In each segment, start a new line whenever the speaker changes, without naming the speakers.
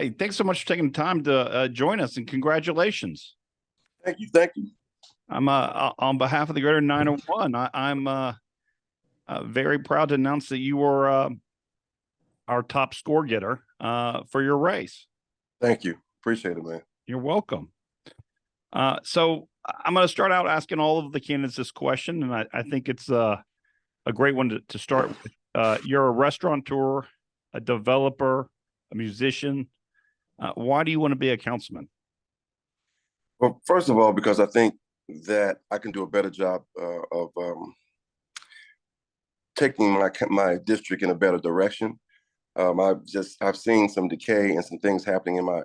Hey, thanks so much for taking the time to join us, and congratulations.
Thank you. Thank you.
I'm on behalf of the Greater 901. I'm very proud to announce that you were our top score getter for your race.
Thank you. Appreciate it, man.
You're welcome. So I'm going to start out asking all of the candidates this question, and I think it's a great one to start with. You're a restaurateur, a developer, a musician. Why do you want to be a councilman?
Well, first of all, because I think that I can do a better job of taking my district in a better direction. I've seen some decay and some things happening in my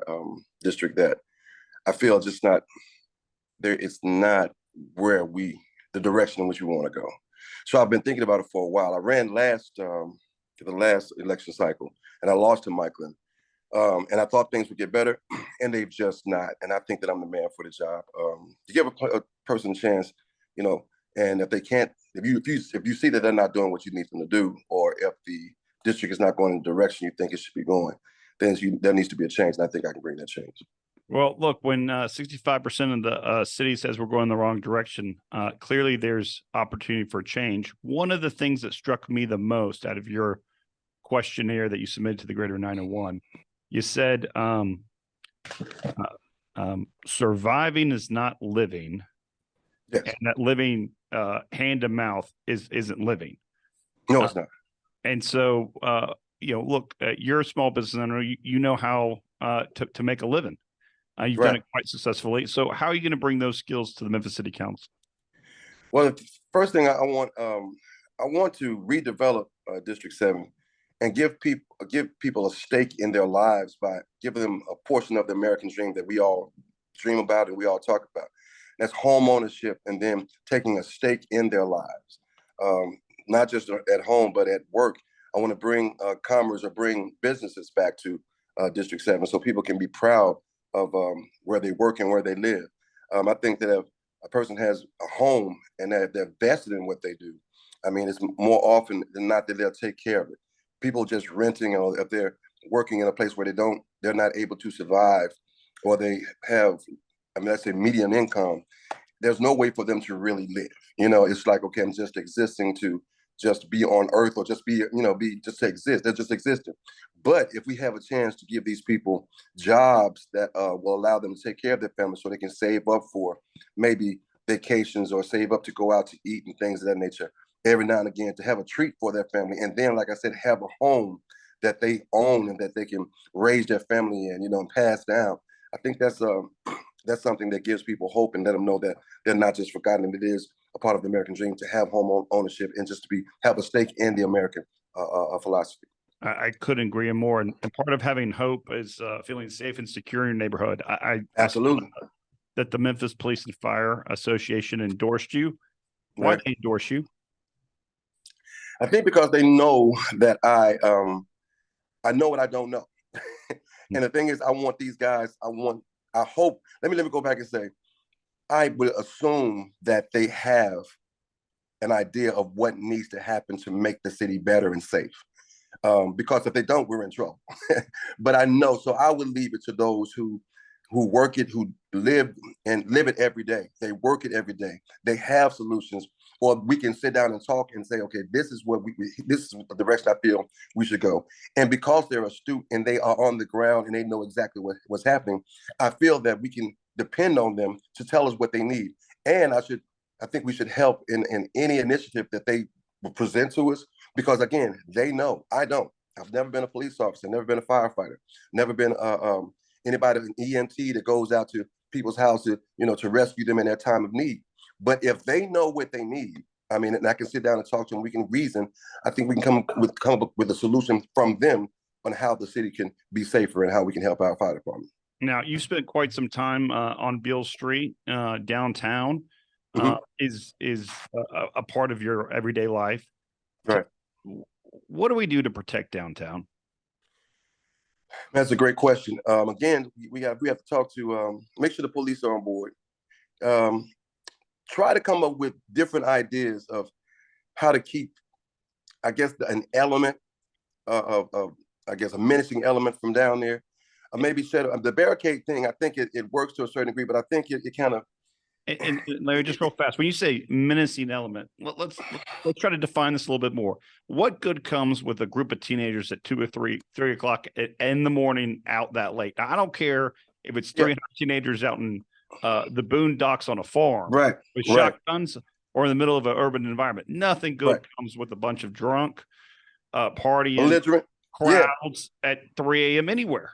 district that I feel just not there. It's not where the direction in which we want to go. So I've been thinking about it for a while. I ran the last election cycle, and I lost to Michaelin. And I thought things would get better, and they've just not. And I think that I'm the man for the job. To give a person a chance, and if they can't, if you see that they're not doing what you need them to do, or if the district is not going in the direction you think it should be going, then there needs to be a change. And I think I can bring that change.
Well, look, when 65% of the city says we're going the wrong direction, clearly there's opportunity for change. One of the things that struck me the most out of your questionnaire that you submitted to the Greater 901, you said surviving is not living,
Yes.
and that living hand to mouth isn't living.
No, it's not.
And so, look, you're a small business owner. You know how to make a living. You've done it quite successfully. So how are you going to bring those skills to the Memphis City Council?
Well, the first thing I want to redevelop District 7 and give people a stake in their lives by giving them a portion of the American dream that we all dream about and we all talk about. That's home ownership, and then taking a stake in their lives, not just at home, but at work. I want to bring commerce or bring businesses back to District 7 so people can be proud of where they work and where they live. I think that if a person has a home and that they're vested in what they do, I mean, it's more often than not that they'll take care of it. People just renting, or if they're working in a place where they're not able to survive, or they have, let's say medium income, there's no way for them to really live. It's like, okay, I'm just existing to just be on earth, or just just to exist. They're just existing. But if we have a chance to give these people jobs that will allow them to take care of their family so they can save up for maybe vacations or save up to go out to eat and things of that nature every now and again, to have a treat for their family. And then, like I said, have a home that they own and that they can raise their family in, and pass down. I think that's something that gives people hope and let them know that they're not just forgotten, and it is a part of the American dream to have home ownership and just to have a stake in the American philosophy.
I couldn't agree more. And part of having hope is feeling safe and secure in your neighborhood. I
Absolutely.
That the Memphis Police and Fire Association endorsed you. Why
Right.
they endorse you?
I think because they know that I know what I don't know. And the thing is, I want these guys, I hope, let me go back and say, I would assume that they have an idea of what needs to happen to make the city better and safe. Because if they don't, we're in trouble. But I know, so I would leave it to those who work it, who live it every day. They work it every day. They have solutions, or we can sit down and talk and say, okay, this is the direction I feel we should go. And because they're astute and they are on the ground and they know exactly what's happening, I feel that we can depend on them to tell us what they need. And I think we should help in any initiative that they present to us, because again, they know. I don't. I've never been a police officer, never been a firefighter, never been anybody, an EMT that goes out to people's houses, to rescue them in their time of need. But if they know what they need, I mean, and I can sit down and talk to them, we can reason. I think we can come up with a solution from them on how the city can be safer and how we can help our fire department.
Now, you spent quite some time on Beale Street downtown. Is a part of your everyday life.
Right.
What do we do to protect downtown?
That's a great question. Again, we have to talk to make sure the police are on board. Try to come up with different ideas of how to keep, I guess, an element of I guess, a menacing element from down there. maybe set the barricade thing. I think it works to a certain degree, but I think it kind of.
And Larry, just real fast, when you say menacing element, let's try to define this a little bit more. What good comes with a group of teenagers at 2 or 3 o'clock in the morning out that late? Now, I don't care if it's 300 teenagers out in the boondocks on a farm,
Right,
with
right,
shotguns, or in the middle of an urban environment. Nothing good comes with a bunch of drunk, partying,
belligerent,
crowds at 3 a.m. anywhere.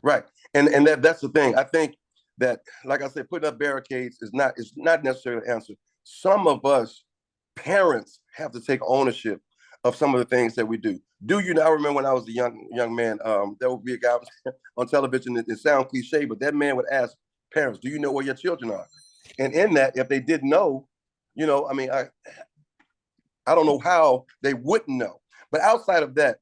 right. And that's the thing. I think that, like I said, putting up barricades is not necessarily the answer. Some of us parents have to take ownership of some of the things that we do. Do you know? I remember when I was a young man, there would be a guy on television. It sounds cliche, but that man would ask parents, "Do you know where your children are?" And in that, if they didn't know, I mean, I don't know how they wouldn't know. But outside of that,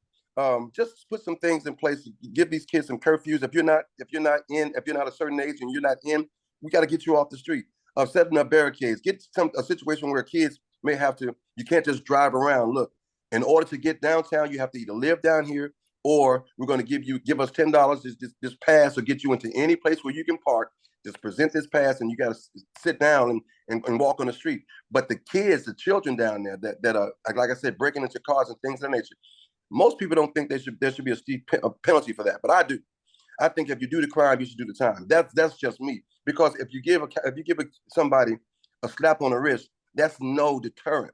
just put some things in place. Give these kids some curfews. If you're not a certain age and you're not in, we got to get you off the street. Setting up barricades. Get a situation where kids may have to. You can't just drive around. Look, in order to get downtown, you have to either live down here, or we're going to give us $10 this pass, or get you into any place where you can park. Just present this pass, and you got to sit down and walk on the street. But the kids, the children down there that are, like I said, breaking into cars and things of that nature, most people don't think there should be a steep penalty for that, but I do. I think if you do the crime, you should do the time. That's just me. Because if you give somebody a slap on the wrist, that's no deterrent.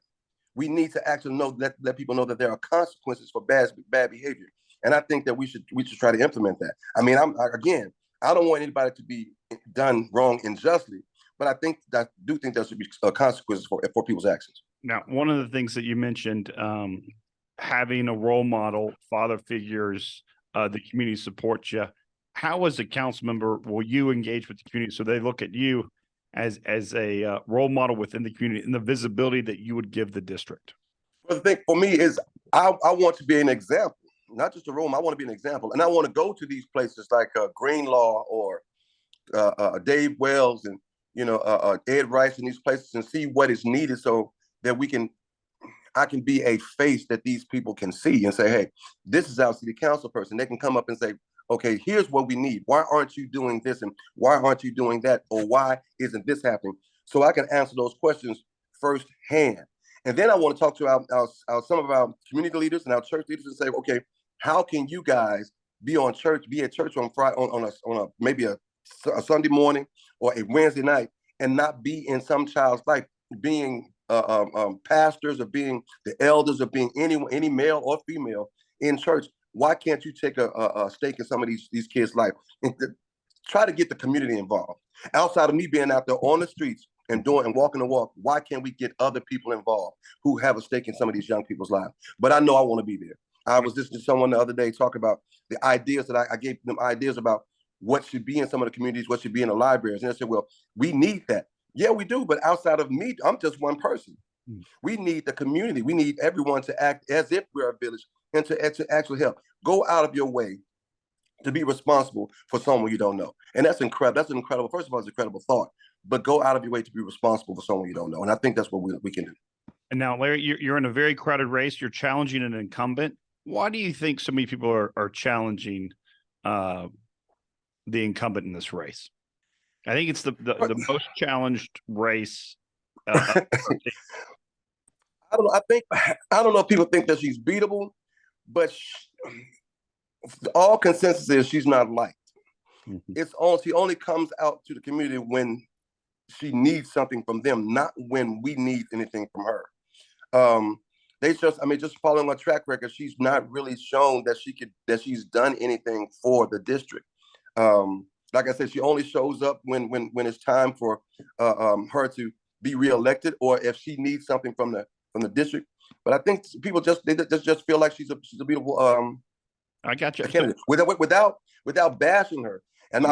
We need to actually let people know that there are consequences for bad behavior, and I think that we should try to implement that. I mean, I don't want anybody to be done wrong unjustly, but I do think there should be consequences for people's actions.
Now, one of the things that you mentioned, having a role model, father figures, the community supports you. How, as a council member, will you engage with the community so they look at you as a role model within the community and the visibility that you would give the district?
Well, the thing for me is I want to be an example, not just a role model. I want to be an example, and I want to go to these places like Greenlaw or Dave Wells and Ed Rice and these places, and see what is needed so that I can be a face that these people can see and say, hey, this is our city council person. They can come up and say, okay, here's what we need. Why aren't you doing this? And why aren't you doing that? Or why isn't this happening? So I can answer those questions firsthand. And then I want to talk to some of our community leaders and our church leaders and say, okay, how can you guys be at church on Friday, on maybe a Sunday morning or a Wednesday night, and not be in some child's life, being pastors, or being the elders, or being any male or female in church? Why can't you take a stake in some of these kids' life and try to get the community involved? Outside of me being out there on the streets and walking the walk, why can't we get other people involved who have a stake in some of these young people's lives? But I know I want to be there. I was listening to someone the other day talk about the ideas that I gave them ideas about what should be in some of the communities, what should be in the libraries. And I said, well, we need that. Yeah, we do. But outside of me, I'm just one person. We need the community. We need everyone to act as if we're a village and to actually help. Go out of your way to be responsible for someone you don't know. And that's incredible. That's an incredible, first of all, it's an incredible thought, but go out of your way to be responsible for someone you don't know. And I think that's what we can do. And
now, Larry, you're in a very crowded race. You're challenging an incumbent. Why do you think so many people are challenging the incumbent in this race? I think it's the most challenged race. I
don't know if people think that she's beatable, but all consensus is she's not liked. Mm-hmm. She only comes out to the community when she needs something from them, not when we need anything from her. Just following her track record, she's not really shown that she's done anything for the district. Like I said, she only shows up when it's time for her to be reelected, or if she needs something from the district. But I think people just feel like she's a beautiful
I got you.
Candidate without bashing her. And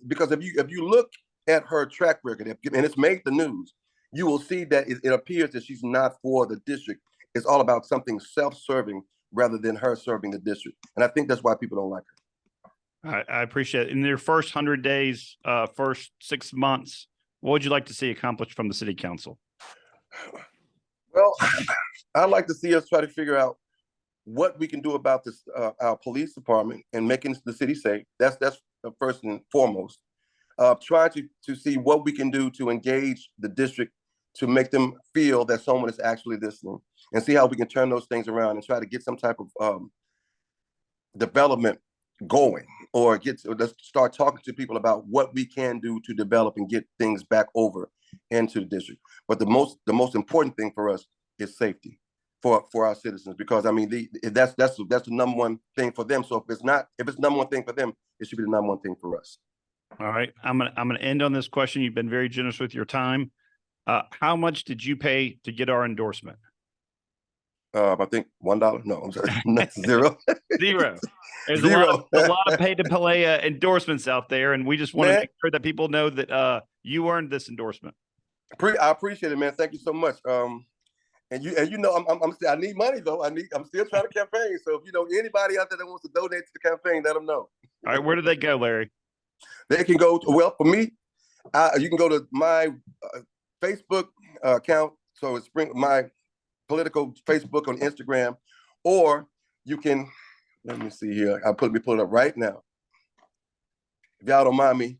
because if you look at her track record, and it's made the news, you will see that it appears that she's not for the district. It's all about something self-serving rather than her serving the district. And I think that's why people don't like her.
I appreciate it. In their first 100 days, first 6 months, what would you like to see accomplished from the city council?
Well, I'd like to see us try to figure out what we can do about this, our police department and making the city safe. That's first and foremost. Trying to see what we can do to engage the district to make them feel that someone is actually listening, and see how we can turn those things around and try to get some type of development going, or let's start talking to people about what we can do to develop and get things back over into the district. But the most important thing for us is safety for our citizens, because I mean that's the number one thing for them. So if it's number one thing for them, it should be the number one thing for us.
All right. I'm gonna end on this question. You've been very generous with your time. How much did you pay to get our endorsement?
I think $1. No, I'm sorry, zero.
Zero. There's
Zero.
a lot of pay to play endorsements out there, and we just want to make sure that people know that you earned this endorsement.
I appreciate it, man. Thank you so much. And you know, I need money though. I'm still trying to campaign. So if you know anybody out there that wants to donate to the campaign, let them know.
All right, where do they go, Larry?
They can go well for me. You can go to my Facebook account. So it's my political Facebook on Instagram, or you can, let me see here. I'll pull it up right now. If y'all don't mind me,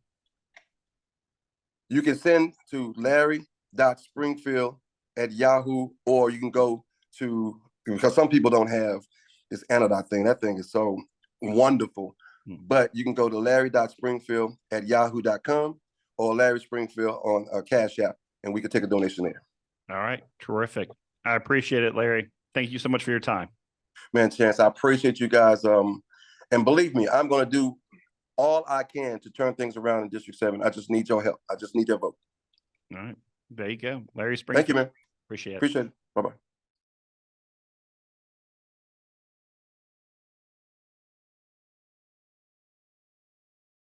you can send to larry.springfield@yahoo, or you can go to, because some people don't have this Anodot thing. That thing is so wonderful. But you can go to larry.springfield@yahoo.com or Larry Springfield on Cash App, and we can take a donation there.
All right. Terrific. I appreciate it, Larry. Thank you so much for your time.
Man, Chance, I appreciate you guys. And believe me, I'm going to do all I can to turn things around in District 7. I just need your help. I just need your vote.
All right. There you go. Larry Springfield.
Thank you, man.
Appreciate it.
Appreciate it. Bye-bye.